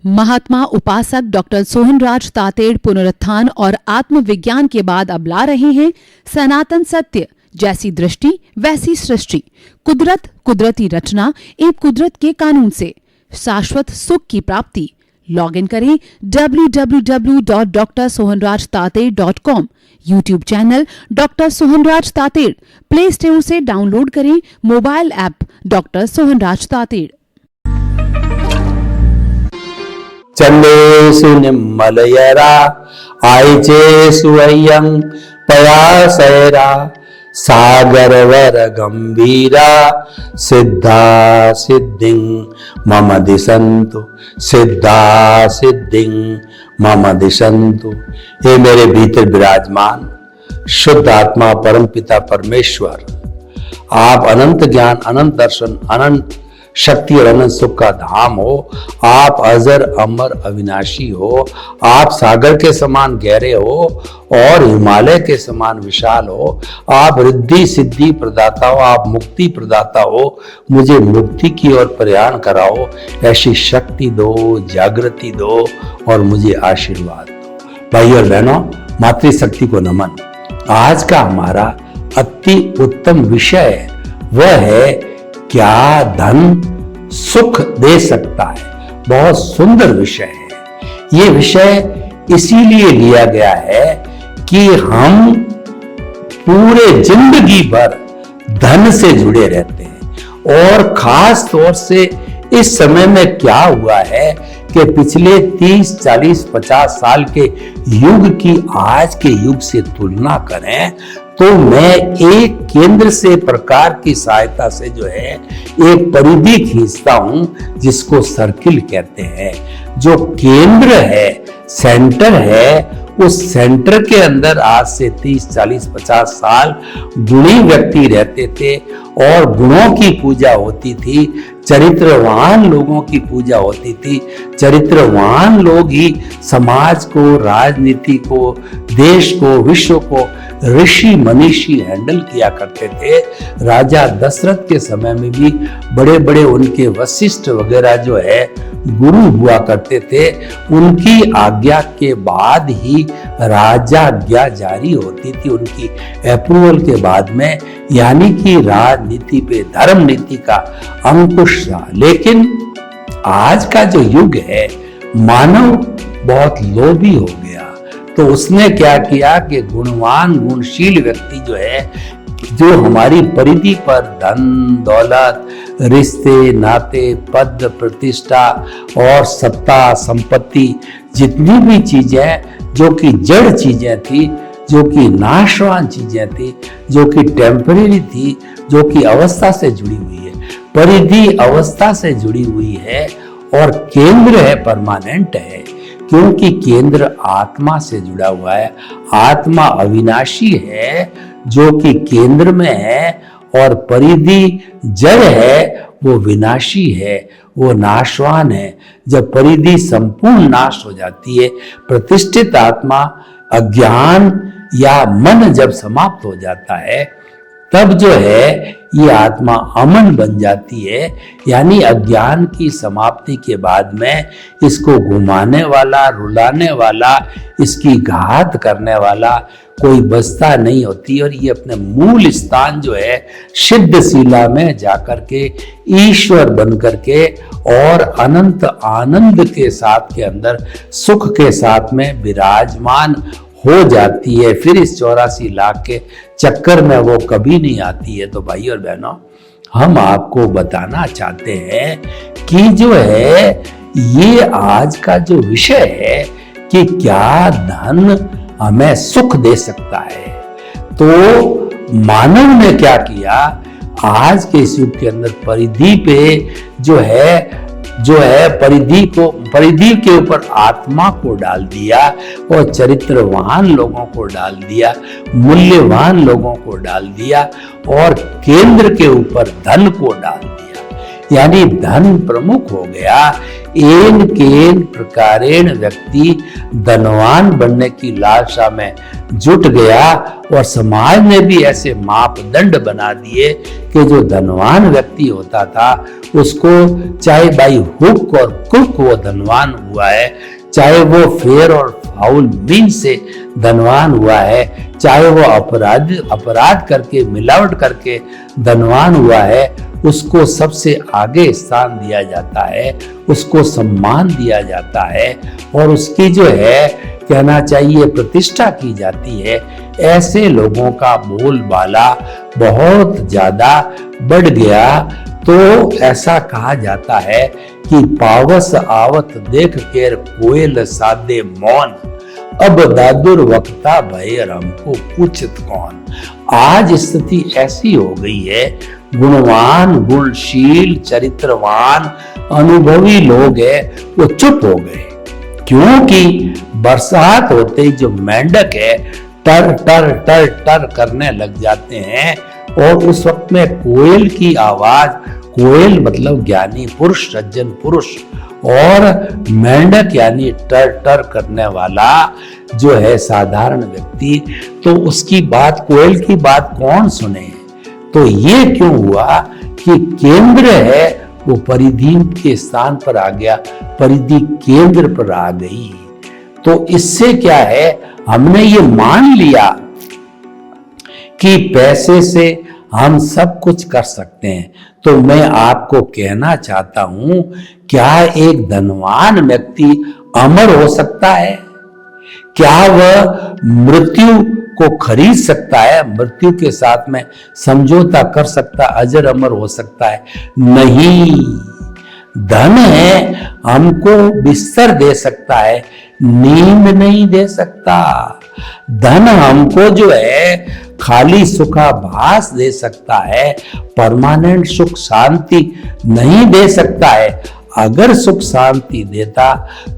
महात्मा उपासक डॉक्टर सोहनराज तातेड़ पुनरुत्थान और आत्मविज्ञान के बाद अब ला रहे हैं सनातन सत्य, जैसी दृष्टि वैसी सृष्टि, कुदरत, कुदरती रचना एवं कुदरत के कानून से शाश्वत सुख की प्राप्ति। लॉग इन करें www.drsohanrajtated.com, YouTube channel doctor Sohanraj Tated, play store से डाउनलोड करें mobile app doctor Sohanraj Tated. चंदेषु निम्मलयरा आयचेषु अय्यं पयासैरा सागरवर गंभीरा सिद्धा सिद्धिं मम दिशन्तु सिद्धा सिद्धिं मम दिशन्तु। हे मेरे भीतर विराजमान शुद्ध आत्मा परमपिता परमेश्वर, आप अनंत ज्ञान, अनंत दर्शन, अनंत शक्ति और अनंत सुख का धाम हो। आप अजर अमर अविनाशी हो। आप सागर के समान गहरे हो और हिमालय के समान विशाल हो। आप रिद्धि सिद्धि प्रदाता हो, आप मुक्ति प्रदाता हो। मुझे मुक्ति की ओर प्रयाण कराओ, ऐसी शक्ति दो, जागृति दो और मुझे आशीर्वाद दो। भाई और बहनों, मातृशक्ति को नमन। आज का हमारा अति उत्तम विषय वह है, क्या धन सुख दे सकता है। बहुत सुंदर विषय है। ये विषय इसीलिए लिया गया है कि हम पूरे जिंदगी भर धन से जुड़े रहते हैं और खास तौर से इस समय में क्या हुआ है कि पिछले 30, 40, 50 साल के युग की आज के युग से तुलना करें तो मैं एक केंद्र से प्रकार की सहायता से जो है एक परिधि खींचता हूं, जिसको सर्किल कहते हैं। जो केंद्र है, सेंटर है, उस सेंटर के अंदर आज से 30, 40, 50 साल गुणी व्यक्ति रहते थे और गुणों की पूजा होती थी। चरित्रवान लोगों की पूजा होती थी। चरित्रवान लोग ही समाज को, राजनीति को, देश को, विश्व को, ऋषि मनीषी हैंडल किया करते थे। राजा दशरथ के समय में भी बड़े बड़े उनके वशिष्ठ वगैरह जो है गुरु हुआ करते थे। उनकी आज्ञा के बाद ही राजाज्ञा जारी होती थी, उनकी अप्रूवल के बाद में, यानी कि राजनीति पे धर्म नीति का अंकुश रहा। लेकिन आज का जो युग है, मानव बहुत लोभी हो गया, तो उसने क्या किया कि गुणवान गुणशील व्यक्ति जो है, जो हमारी परिधि पर धन दौलत, रिश्ते नाते, पद प्रतिष्ठा और सत्ता संपत्ति, जितनी भी चीजें जो कि जड़ चीजें थी, जो कि नाशवान चीजें थी, जो कि टेम्परेरी थी, जो कि अवस्था से जुड़ी हुई है, परिधि अवस्था से जुड़ी हुई है और केंद्र है परमानेंट है, क्योंकि केंद्र आत्मा से जुड़ा हुआ है। आत्मा अविनाशी है जो कि केंद्र में है और परिधि जड़ है, वो विनाशी है, वो नाशवान है। जब परिधि संपूर्ण नाश हो जाती है, प्रतिष्ठित आत्मा, अज्ञान या मन जब समाप्त हो जाता है, तब जो है ये आत्मा अमन बन जाती है। यानी अज्ञान की समाप्ति के बाद में इसको घुमाने वाला, रुलाने वाला, इसकी घात करने वाला कोई बचता नहीं होती और ये अपने मूल स्थान जो है सिद्ध शिला में जाकर के ईश्वर बन करके और अनंत आनंद के साथ के अंदर सुख के साथ में विराजमान हो जाती है। फिर इस 84 लाख के चक्कर में वो कभी नहीं आती है। तो भाई और बहनों, हम आपको बताना चाहते हैं कि जो है ये आज का जो विषय है कि क्या धन हमें सुख दे सकता है। तो मानव ने क्या किया, आज के इस युग के अंदर परिधि पे जो है परिधि के ऊपर आत्मा को डाल दिया और चरित्रवान लोगों को डाल दिया, मूल्यवान लोगों को डाल दिया और केंद्र के ऊपर धन को डाल दिया। यानी धन प्रमुख हो गया। एन केन प्रकारेण व्यक्ति धनवान बनने की लालसा में जुट गया और समाज ने भी ऐसे मापदंड बना दिए कि जो धनवान व्यक्ति होता था उसको चाहे बाई हुक और क्रुक वो धनवान हुआ है, चाहे वो फेयर और फाउल मीन से धनवान हुआ है, चाहे वो अपराध करके मिलावट करके धनवान हुआ है, उसको सबसे आगे स्थान दिया जाता है, उसको सम्मान दिया जाता है और उसकी जो है कहना चाहिए प्रतिष्ठा की जाती है। ऐसे लोगों का बोलबाला बहुत ज्यादा बढ़ गया। तो ऐसा कहा जाता है कि पावस आवत देख केर कोयल सादे मौन, अब दादुर वक्ता भय हमको पूछत कौन। आज स्थिति ऐसी हो गई है, गुणवान गुणशील चरित्रवान अनुभवी लोग है वो चुप हो गए, क्योंकि बरसात होते ही जो मेंढक है टर टर टर टर करने लग जाते हैं और उस वक्त में कोयल की आवाज, कोयल मतलब ज्ञानी पुरुष सज्जन पुरुष और मेंढक यानी टर टर करने वाला जो है साधारण व्यक्ति, तो उसकी बात, कोयल की बात कौन सुने। तो ये क्यों हुआ कि केंद्र है वो परिधि के स्थान पर आ गया, परिधि केंद्र पर आ गई। तो इससे क्या है, हमने ये मान लिया कि पैसे से हम सब कुछ कर सकते हैं। तो मैं आपको कहना चाहता हूं, क्या एक धनवान व्यक्ति अमर हो सकता है? क्या वह मृत्यु को खरीद सकता है, मृत्यु के साथ में समझौता कर सकता, अजर अमर हो सकता है? नहीं। धन है हमको बिस्तर दे सकता है, नींद नहीं दे सकता। धन हमको जो है खाली सुखाभास दे सकता है, परमानेंट सुख शांति नहीं दे सकता है। अगर सुख शांति देता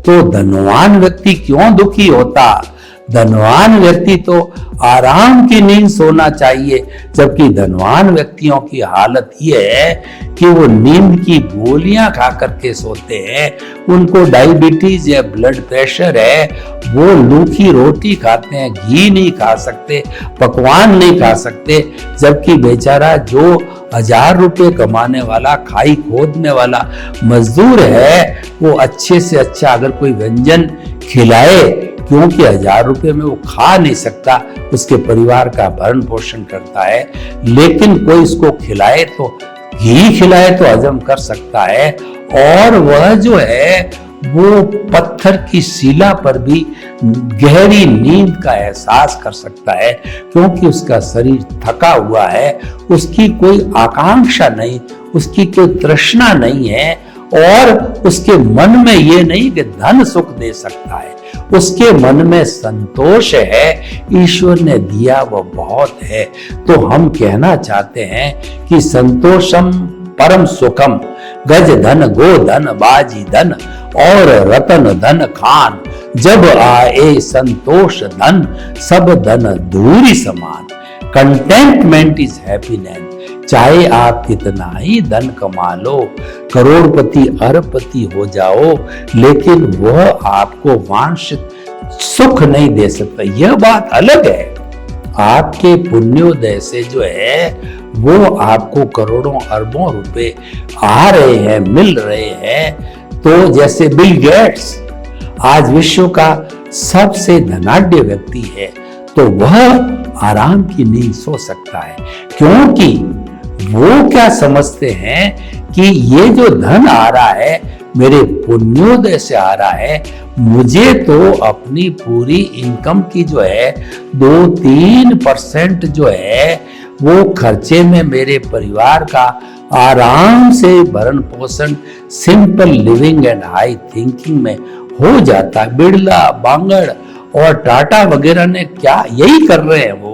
तो धनवान व्यक्ति क्यों दुखी होता? धनवान व्यक्ति तो आराम की नींद सोना चाहिए, जबकि धनवान व्यक्तियों की हालत यह है कि वो नींद की गोलियां खा करके सोते हैं। उनको डायबिटीज या ब्लड प्रेशर है, वो लूखी रोटी खाते हैं, घी नहीं खा सकते, पकवान नहीं खा सकते, जबकि बेचारा जो 1000 रुपए कमाने वाला, खाई खोदने वाला मजदूर है, वो अच्छे से अच्छा अगर कोई व्यंजन खिलाए, क्योंकि 1000 रुपए में वो खा नहीं सकता, उसके परिवार का भरण पोषण करता है, लेकिन कोई इसको खिलाए तो घी खिलाए तो हजम कर सकता है। और वह जो है वो पत्थर की शिला पर भी गहरी नींद का एहसास कर सकता है, क्योंकि उसका शरीर थका हुआ है, उसकी कोई आकांक्षा नहीं, उसकी कोई तृष्णा नहीं है और उसके मन में ये नहीं कि धन सुख दे सकता है, उसके मन में संतोष है, ईश्वर ने दिया वो बहुत है। तो हम कहना चाहते हैं कि संतोषम परम सुखम, गज धन गो धन बाजी धन और रतन धन खान, जब आए संतोष धन सब धन धूरी समान। Contentment is happiness. चाहे आप कितना ही धन कमा लो, करोड़पति अरबपति हो जाओ, लेकिन वह आपको वांछित सुख नहीं दे सकता। यह बात अलग है। आपके पुण्योदय से जो है वो आपको करोड़ों अरबों रुपए आ रहे हैं, मिल रहे हैं। तो जैसे बिल गेट्स आज विश्व का सबसे धनाढ्य व्यक्ति है, तो वह आराम की नींद सो सकता है, क्योंकि वो क्या समझते हैं कि ये जो धन आ रहा है मेरे पुण्योदय से आ रहा है, मुझे तो अपनी पूरी इनकम की जो है 2-3% जो है वो खर्चे में मेरे परिवार का आराम से भरण पोषण, simple living and high thinking में हो जाता है। बिरला, बांगड़ और टाटा वगैरह ने क्या यही कर रहे हैं वो,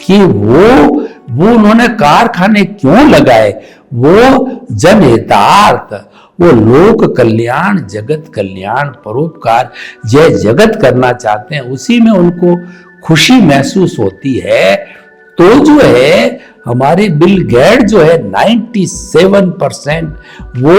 कि वो उन्होंने कारखाने क्यों लगाए? वो जनहितार्थ, वो लोक कल्याण, जगत कल्याण, परोपकार जय जगत करना चाहते हैं, उसी में उनको खुशी महसूस होती है। तो जो है हमारे बिल गेट जो है 97% वो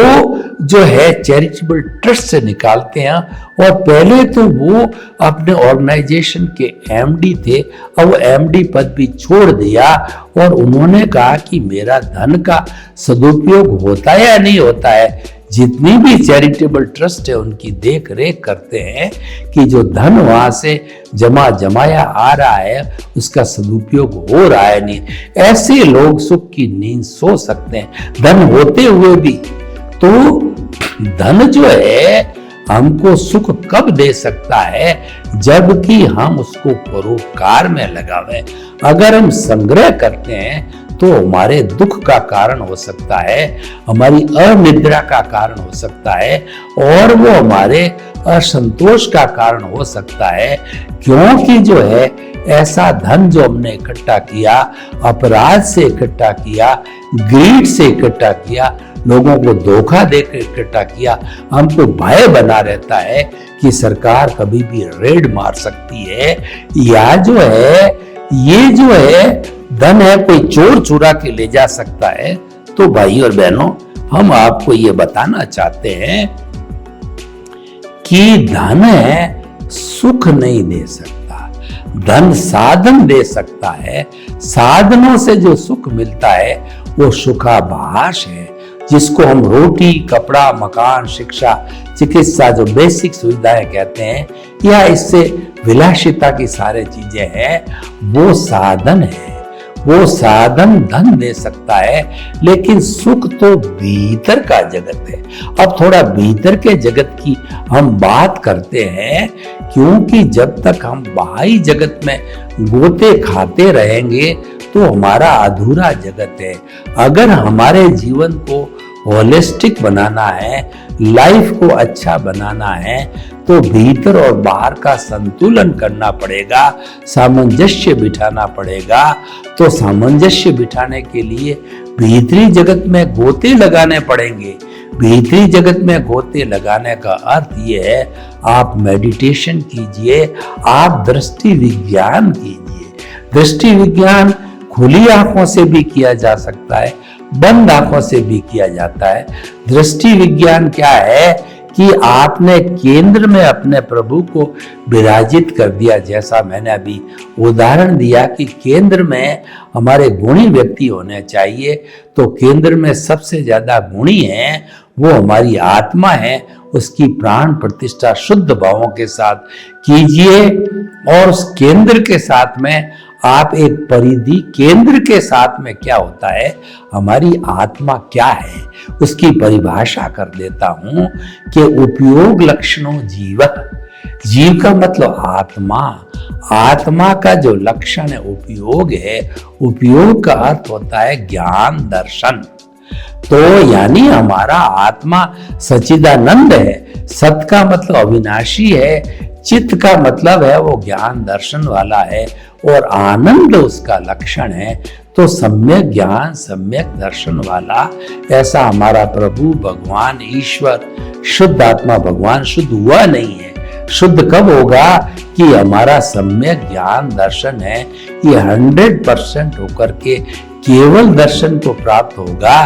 जो है चैरिटेबल ट्रस्ट से निकालते हैं। और पहले तो वो अपने ऑर्गेनाइजेशन के एमडी थे, अब वो एमडी पद भी छोड़ दिया और उन्होंने कहा कि मेरा धन का सदुपयोग होता है या नहीं होता है। जितनी भी चैरिटेबल ट्रस्ट है उनकी देख रेख करते हैं कि जो धन वहां से जमाया आ रहा है उसका सदुपयोग हो रहा है नहीं। ऐसे लोग सुख की नींद सो सकते हैं धन होते हुए भी। तो धन जो है हमको सुख कब दे सकता है, जबकि हम उसको परोपकार में लगावें। अगर हम संग्रह करते हैं तो हमारे दुख का कारण हो सकता है, हमारी अनिद्रा का कारण हो सकता है और वो हमारे असंतोष का कारण हो सकता है। क्योंकि जो है ऐसा धन जो हमने इकट्ठा किया, अपराध से इकट्ठा किया, ग्रीड से इकट्ठा किया, लोगों को धोखा देकर इकट्ठा किया, हमको भय बना रहता है कि सरकार कभी भी रेड मार सकती है, या जो है ये जो है धन है कोई चोर चुरा के ले जा सकता है। तो भाई और बहनों, हम आपको ये बताना चाहते हैं कि धन है सुख नहीं दे सकता, धन साधन दे सकता है। साधनों से जो सुख मिलता है वो सुखाभास है, जिसको हम रोटी, कपड़ा, मकान, शिक्षा, चिकित्सा जो बेसिक सुविधाएं कहते हैं, या इससे विलासिता की सारी चीजें हैं, वो साधन है। वो साधन धन दे सकता है, लेकिन सुख तो भीतर का जगत है। अब थोड़ा भीतर के जगत की हम बात करते हैं, क्योंकि जब तक हम बाहरी जगत में गोते खाते रहेंगे तो हमारा अधूरा जगत है। अगर हमारे जीवन को होलिस्टिक बनाना है, लाइफ को अच्छा बनाना है, तो भीतर और बाहर का संतुलन करना पड़ेगा, सामंजस्य बिठाना पड़ेगा। तो सामंजस्य बिठाने के लिए भीतरी जगत में गोते लगाने पड़ेंगे। भीतरी जगत में गोते लगाने का अर्थ ये है, आप मेडिटेशन कीजिए, आप दृष्टि विज्ञान कीजिए। दृष्टि विज्ञान खुली आंखों से भी किया जा सकता है, बंद आंखों से भी किया जाता है। दृष्टि विज्ञान क्या है कि आपने केंद्र में अपने प्रभु को विराजित कर दिया। जैसा मैंने अभी उदाहरण दिया कि केंद्र में हमारे गुणी व्यक्ति होने चाहिए, तो केंद्र में सबसे ज्यादा गुणी है वो हमारी आत्मा है। उसकी प्राण प्रतिष्ठा शुद्ध भावों के साथ कीजिए और उस केंद्र के साथ में आप एक परिधि, केंद्र के साथ में क्या होता है, हमारी आत्मा क्या है उसकी परिभाषा कर देता हूं कि उपयोग लक्षणों जीवक। जीव का मतलब आत्मा, आत्मा का जो लक्षण है उपयोग है। उपयोग का अर्थ होता है ज्ञान दर्शन। तो यानी हमारा आत्मा सच्चिदानंद है। सत का मतलब अविनाशी है, चित्त का मतलब है वो ज्ञान दर्शन वाला है, और आनंद उसका लक्षण है। तो सम्यक ज्ञान, सम्यक दर्शन वाला ऐसा हमारा प्रभु भगवान ईश्वर शुद्ध आत्मा भगवान शुद्ध हुआ नहीं है। शुद्ध कब होगा कि हमारा सम्यक ज्ञान दर्शन है, ये 100% होकर के केवल दर्शन को प्राप्त होगा।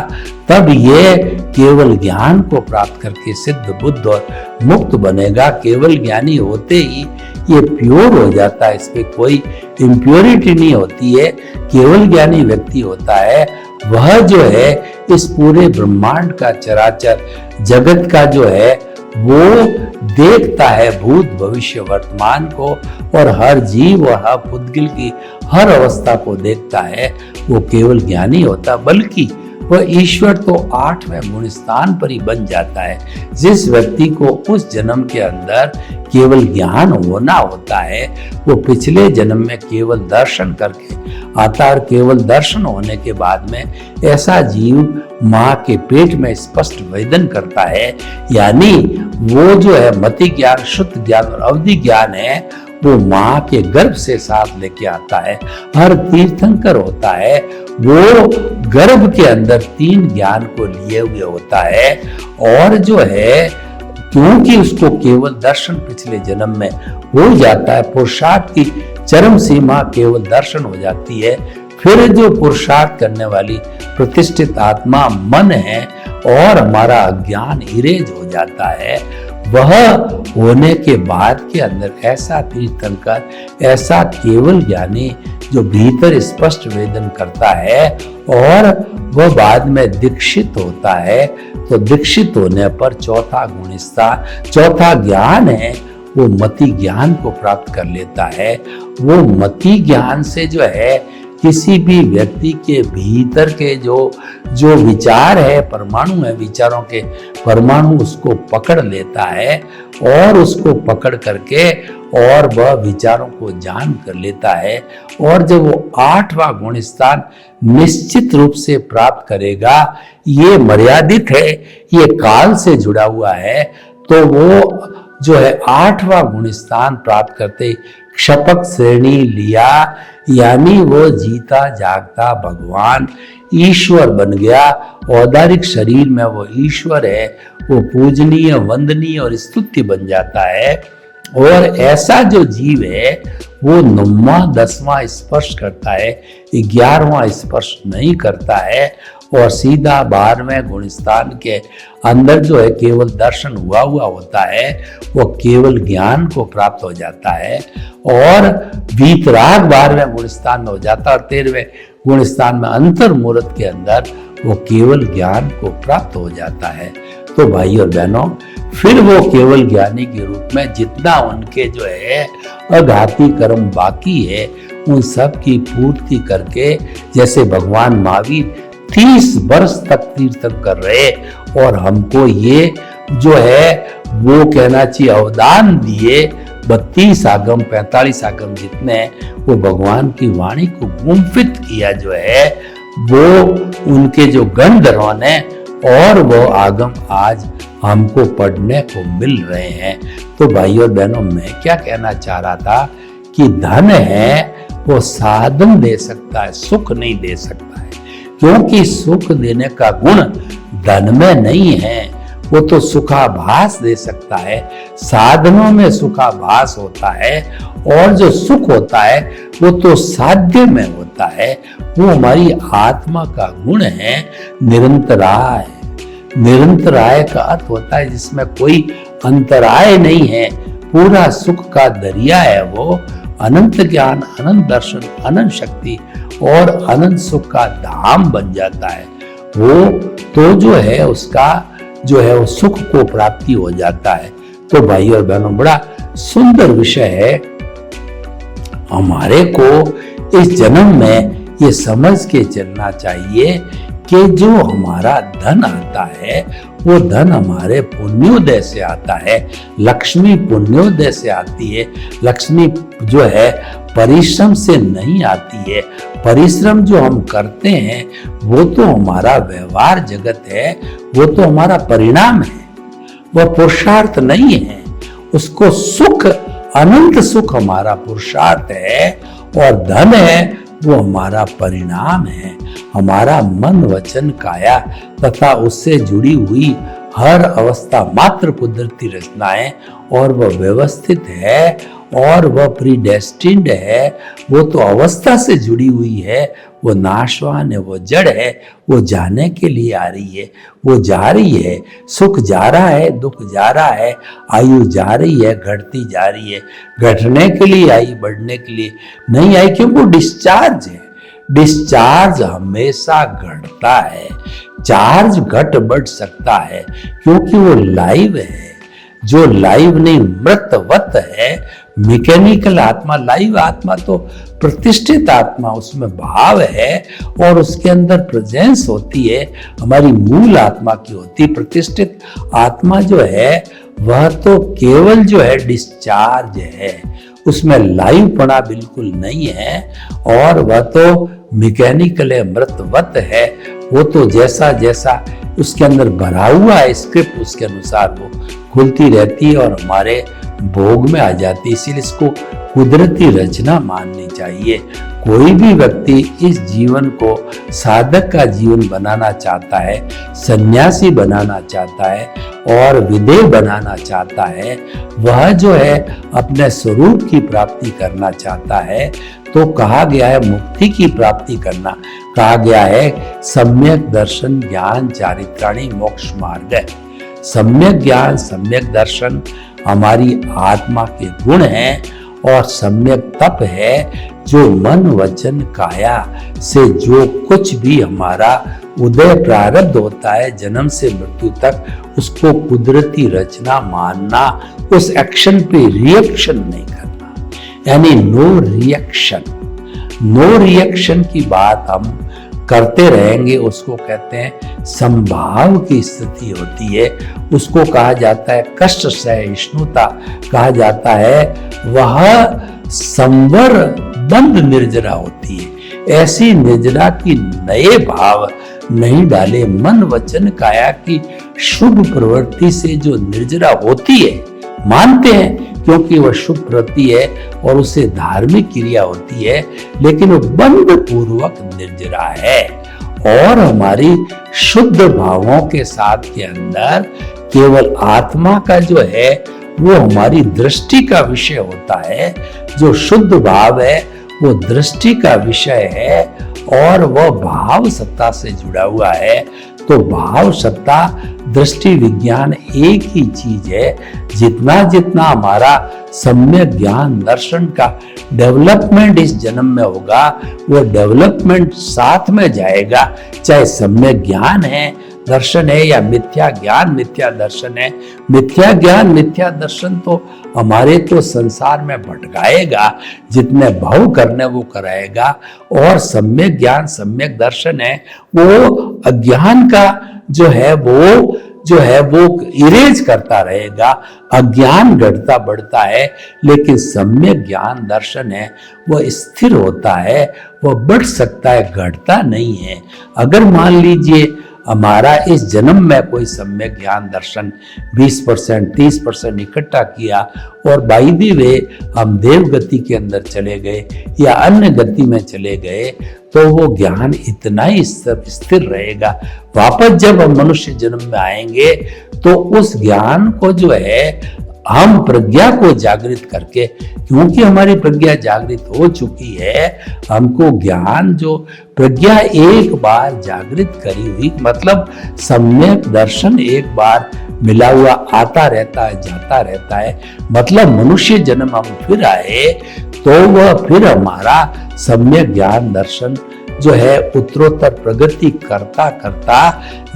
तब ये केवल ज्ञान को प्राप्त करके सिद्ध बुद्ध और मुक्त बनेगा। केवल ज्ञानी होते ही ये प्योर हो जाता है, इसमें कोई इम्प्योरिटी नहीं होती है। केवल ज्ञानी व्यक्ति होता है वह जो है इस पूरे ब्रह्मांड का चराचर जगत का जो है वो देखता है, भूत भविष्य वर्तमान को, और हर जीव और हर पुद्गल की हर अवस्था को देखता है। वो केवल ज्ञानी होता, बल्कि वह ईश्वर तो 8वें गुण स्थान पर ही बन जाता है। जिस व्यक्ति को उस जन्म के अंदर केवल ज्ञान होना होता है, वो पिछले जन्म में केवल दर्शन करके आता है, और केवल दर्शन होने के बाद में ऐसा जीव माँ के पेट में स्पष्ट वेदन करता है। यानी वो जो है मति ज्ञान, शुद्ध ज्ञान और अवधि ज्ञान है, वो माँ के गर्भ से साथ लेके आता है। हर तीर्थंकर होता है, वो गर्भ के अंदर 3 ज्ञान को लिए हुए होता है। और जो है क्योंकि उसको केवल दर्शन पिछले जन्म में हो जाता है, पुरुषार्थ की चरम सीमा केवल दर्शन हो जाती है, फिर जो पुरुषार्थ करने वाली प्रतिष्ठित आत्मा मन है और हमारा अज्ञान इरेज हो जाता है, वह होने के बाद के अंदर ऐसा तीर्थंकर, ऐसा केवल ज्ञानी जो भीतर स्पष्ट वेदन करता है और वह बाद में दीक्षित होता है, तो दीक्षित होने पर चौथा गुणस्थान, चौथा ज्ञान है, वो मति ज्ञान को प्राप्त कर लेता है। वो मति ज्ञान से जो है किसी भी व्यक्ति के भीतर के जो विचार है, परमाणु है, विचारों के परमाणु उसको पकड़ लेता है और उसको पकड़ करके और वह विचारों को जान कर लेता है। और जब वो 8वां गुण स्थान निश्चित रूप से प्राप्त करेगा, ये मर्यादित है, ये काल से जुड़ा हुआ है, तो वो जो है 8वां गुण स्थान प्राप्त करते क्षपक श्रेणी लिया, यानी वो जीता जागता भगवान ईश्वर बन गया। औदारिक शरीर में वो ईश्वर है, वो पूजनीय, वंदनीय और स्तुत्य बन जाता है। और ऐसा जो जीव है वो 9वां 10वां स्पर्श करता है, 11वां स्पर्श नहीं करता है और सीधा 12वें गुण स्थान के अंदर जो है केवल दर्शन हुआ होता है, वो केवल ज्ञान को प्राप्त हो जाता है और वीतराग 12वें गुण स्थान में हो जाता है और 13वें गुण स्थान में अंतर मूर्त के अंदर वो केवल ज्ञान को प्राप्त हो जाता है। तो भाई और बहनों, फिर वो केवल ज्ञानी के रूप में जितना उनके जो है अघाती कर्म बाकी है उन सब की पूर्ति करके, जैसे भगवान महावीर 30 वर्ष तक तीर्थन कर रहे और हमको ये जो है वो कहना चाहिए अवदान दिए, 32 आगम 45 आगम जितने, वो भगवान की वाणी को गुम्फित किया जो है वो उनके जो गणधरों ने, और वो आगम आज हमको पढ़ने को मिल रहे हैं। तो भाई और बहनों, मैं क्या कहना चाह रहा था कि धन है वो साधन दे सकता है, सुख नहीं दे सकता है, क्योंकि सुख देने का गुण धन में नहीं है, वो तो सुखाभास दे सकता है। साधनों में सुखाभास होता है और जो सुख होता है वो तो साध्य में होता है, वो हमारी आत्मा का गुण है। निरंतराय, निरंतराय का अर्थ होता है जिसमें कोई अंतराय नहीं है, पूरा सुख का दरिया है वो, अनंत ज्ञान, अनंत दर्शन, अनंत शक्ति और अनंत सुख का धाम बन जाता है वो, तो जो है उसका जो है वो सुख को प्राप्ति हो जाता है। तो भाई और बहनों, बड़ा सुंदर विषय है। हमारे को इस जन्म में ये समझ के चलना चाहिए कि जो हमारा धन आता है वो धन हमारे पुण्योदय से आता है, लक्ष्मी पुण्योदय से आती है। लक्ष्मी जो है परिश्रम से नहीं आती है, परिश्रम जो हम करते हैं वो तो हमारा व्यवहार जगत है, वो तो हमारा परिणाम है, वह पुरुषार्थ नहीं है। उसको सुख, अनंत सुख हमारा पुरुषार्थ है और धन है वो हमारा परिणाम है। हमारा मन, वचन, काया तथा उससे जुड़ी हुई हर अवस्था मात्र कुदरती रचनाएं, और वह व्यवस्थित है और वह प्रीडेस्टिन्ड है, वो तो अवस्था से जुड़ी हुई है, वो नाशवान है, वो जड़ है, वो जाने के लिए आ रही है, वो जा रही है। सुख जा रहा है, दुख जा रहा है, आयु जा रही है, घटती जा रही है। घटने के लिए आई, बढ़ने के लिए नहीं आई, क्योंकि वो डिस्चार्ज है। डिस्चार्ज हमेशा घटता है, चार्ज घट बढ़ सकता है क्योंकि वो लाइव है। जो लाइव नहीं, मृतवत है, मैकेनिकल आत्मा। लाइव आत्मा तो प्रतिष्ठित आत्मा, उसमें भाव है और उसके अंदर प्रेजेंस होती है, हमारी मूल आत्मा की होती। प्रतिष्ठित आत्मा जो है वह तो केवल जो है डिस्चार्ज है, उसमें लाइव पना बिल्कुल नहीं है और वह तो मैकेनिकल है, मृतवत है। वो तो जैसा जैसा उसके अंदर भरा हुआ है स्क्रिप्ट, उसके अनुसार वो खुलती रहती है और हमारे भोग में आ जाती है। इसीलिए इसको कुदरती रचना माननी चाहिए। कोई भी व्यक्ति इस जीवन को साधक का जीवन बनाना चाहता है, सन्यासी बनाना चाहता है और विदेह बनाना चाहता है, वह जो है अपने स्वरूप की प्राप्ति करना चाहता है, तो कहा गया है मुक्ति की प्राप्ति करना, कहा गया है सम्यक दर्शन ज्ञान चारित्राणी मोक्ष मार्ग है। सम्यक ज्ञान सम्यक दर्शन हमारी आत्मा के गुण हैं और सम्यक तप है जो मन वचन काया से जो कुछ भी हमारा उदय प्रारब्ध होता है जन्म से मृत्यु तक, उसको कुदरती रचना मानना, उस एक्शन पे रिएक्शन नहीं करना, यानी नो रिएक्शन। नो रिएक्शन की बात हम करते रहेंगे, उसको कहते हैं संभाव की स्थिति होती है, उसको कहा जाता है कष्ट सहिष्णुता, कहा जाता है वह संवर बंद निर्जरा होती है। ऐसी निर्जरा की नए भाव नहीं डाले, मन वचन काया की शुभ प्रवृत्ति से जो निर्जरा होती है, मानते हैं क्योंकि वह शुभ प्रवृत्ति है और उससे धार्मिक क्रिया होती है, लेकिन वो बंद पूर्वक निर्जरा है। और हमारी शुद्ध भावों के साथ के अंदर केवल आत्मा का जो है वो हमारी दृष्टि का विषय होता है। जो शुद्ध भाव है वो दृष्टि का विषय है और वह भाव सत्ता से जुड़ा हुआ है। तो भाव सत्ता दृष्टि विज्ञान एक ही चीज है। जितना जितना हमारा सम्यक ज्ञान दर्शन का डेवलपमेंट इस जन्म में होगा, वो डेवलपमेंट साथ में जाएगा, चाहे सम्यक ज्ञान है दर्शन है या मिथ्या ज्ञान मिथ्या दर्शन है। मिथ्या ज्ञान मिथ्या दर्शन तो हमारे तो संसार में भटकाएगा, जितने भाव करने वो कराएगा। और सम्यक ज्ञान सम्यक दर्शन है वो अज्ञान का जो है वो इरेज करता रहेगा। अज्ञान घटता बढ़ता है, लेकिन सम्यक ज्ञान दर्शन है वह स्थिर होता है, वह बढ़ सकता है, घटता नहीं है। अगर मान लीजिए हमारा इस जन्म में कोई सम्यक ज्ञान दर्शन 20% 30% इकट्ठा किया और बाई दी वे हम देव गति के अंदर चले गए या अन्य गति में चले गए, तो वो ज्ञान इतना ही स्थिर रहेगा। वापस जब हम मनुष्य जन्म में आएंगे तो उस ज्ञान को जो है हम प्रज्ञा को जागृत करके, क्योंकि हमारी प्रज्ञा जागृत हो चुकी है, हमको ज्ञान जो प्रज्ञा एक बार जागृत करी हुई, मतलब सम्यक दर्शन एक बार मिला हुआ आता रहता है जाता रहता है, मतलब मनुष्य जन्म हम फिर आए तो वह फिर हमारा सम्यक ज्ञान दर्शन जो है उत्तरोत्तर प्रगति करता करता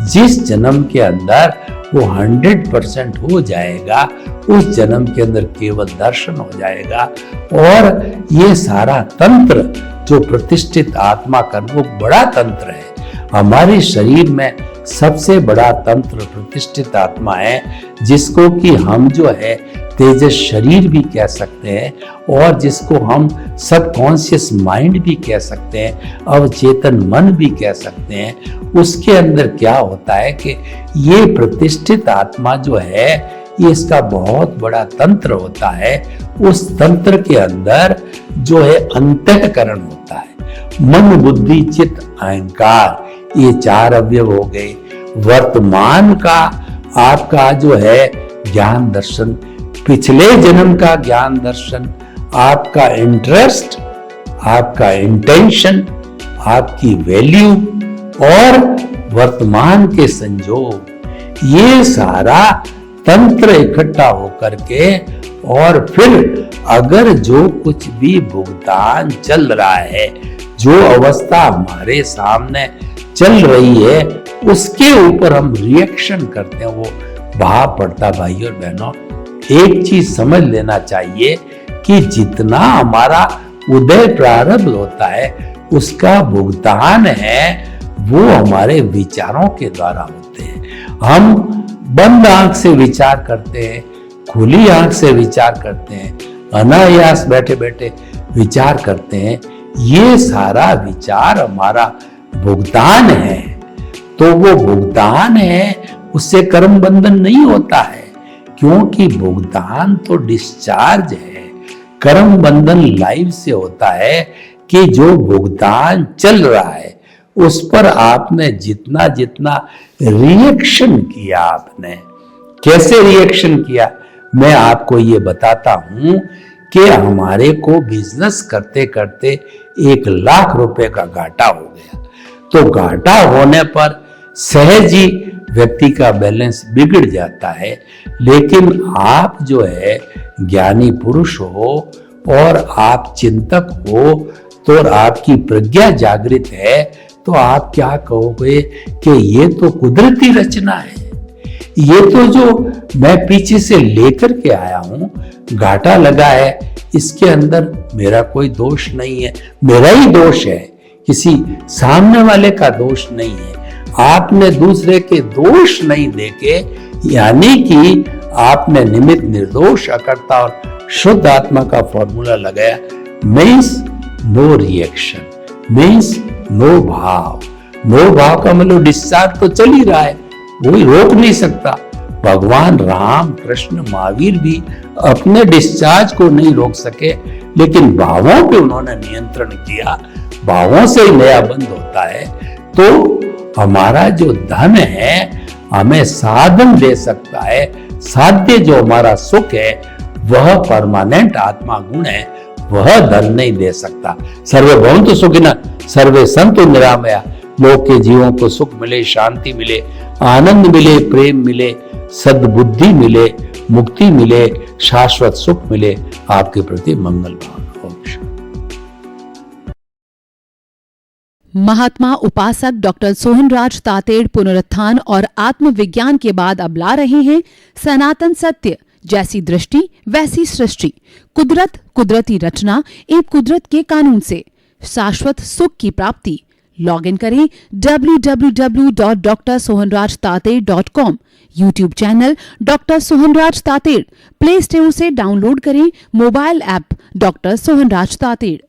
जिस जन्म के अंदर वो 100% हो जाएगा, उस जन्म के अंदर केवल दर्शन हो जाएगा। और ये सारा तंत्र जो प्रतिष्ठित आत्मा का वो बड़ा तंत्र है। हमारे शरीर में सबसे बड़ा तंत्र प्रतिष्ठित आत्मा है, जिसको कि हम जो है तेजस शरीर भी कह सकते हैं और जिसको हम सबकॉन्शियस माइंड भी कह सकते हैं, अवचेतन मन भी कह सकते हैं। उसके अंदर क्या होता है कि ये प्रतिष्ठित आत्मा जो है ये इसका बहुत बड़ा तंत्र होता है। उस तंत्र के अंदर जो है अंतःकरण होता है, मन बुद्धि चित्त अहंकार, ये 4 अवयव हो गए। वर्तमान का आपका जो है ज्ञान दर्शन, पिछले जन्म का ज्ञान दर्शन, आपका इंटरेस्ट, आपका इंटेंशन, आपकी वैल्यू और वर्तमान के संजोग, ये सारा तंत्र इकट्ठा होकर के और फिर अगर जो कुछ भी भुगतान चल रहा है, जो अवस्था हमारे सामने चल रही है, उसके ऊपर हम रिएक्शन करते हैं, वो भाव पड़ता। भाई और बहनों, एक चीज समझ लेना चाहिए कि जितना हमारा उदय प्रारब्ध होता है उसका भुगतान है वो हमारे विचारों के द्वारा होते हैं। हम बंद आंख से विचार करते हैं, खुली आंख से विचार करते हैं, अनायास बैठे बैठे विचार करते हैं। ये सारा विचार हमारा भुगतान है। तो वो भुगतान है, उससे कर्म बंधन नहीं होता है, क्योंकि भुगतान तो डिस्चार्ज है। कर्म बंधन लाइफ से होता है कि जो भुगतान चल रहा है उस पर आपने जितना जितना रिएक्शन किया, आपने कैसे रिएक्शन किया, मैं आपको ये बताता हूं कि हमारे को बिजनेस करते करते 1 लाख रुपए का घाटा हो गया। तो घाटा होने पर सहज ही व्यक्ति का बैलेंस बिगड़ जाता है, लेकिन आप जो है ज्ञानी पुरुष हो और आप चिंतक हो तो आपकी प्रज्ञा जागृत है, तो आप क्या कहोगे कि ये तो कुदरती रचना है, ये तो जो मैं पीछे से लेकर के आया हूं, घाटा लगा है, इसके अंदर मेरा कोई दोष नहीं है, मेरा ही दोष है, किसी सामने वाले का दोष नहीं है। आपने दूसरे के दोष नहीं देखे, यानी कि आपने निमित्त निर्दोष अकर्ता और शुद्ध आत्मा का फॉर्मूला लगाया। Means no reaction, means no भाव। नो भाव का मतलब डिस्चार्ज तो चल ही रहा है, कोई रोक नहीं सकता। भगवान राम, कृष्ण, महावीर भी अपने डिस्चार्ज को नहीं रोक सके, लेकिन भावों पे उन्होंने नियंत्रण किया। भावों से ही नया बंद होता है। तो हमारा जो धन है हमें साधन दे सकता है, साध्य जो हमारा सुख है वह परमानेंट आत्मा गुण है, वह धन नहीं दे सकता। सर्वे भवन्तु सुखिनः, सर्वे सन्तु निरामया। लोक के जीवों को सुख मिले, शांति मिले, आनंद मिले, प्रेम मिले, सद्बुद्धि मिले, मुक्ति मिले, शाश्वत सुख मिले, आपके प्रति मंगल भावना। महात्मा उपासक डॉक्टर सोहनराज तातेड़ पुनरुत्थान और आत्मविज्ञान के बाद अब ला रहे हैं सनातन सत्य, जैसी दृष्टि वैसी सृष्टि, कुदरत, कुदरती रचना एवं कुदरत के कानून से शाश्वत सुख की प्राप्ति। लॉग इन करें www.drsohanrajtated.com, YouTube channel doctor Sohanraj Tated, play store से डाउनलोड करें mobile app doctor Sohanraj Tated.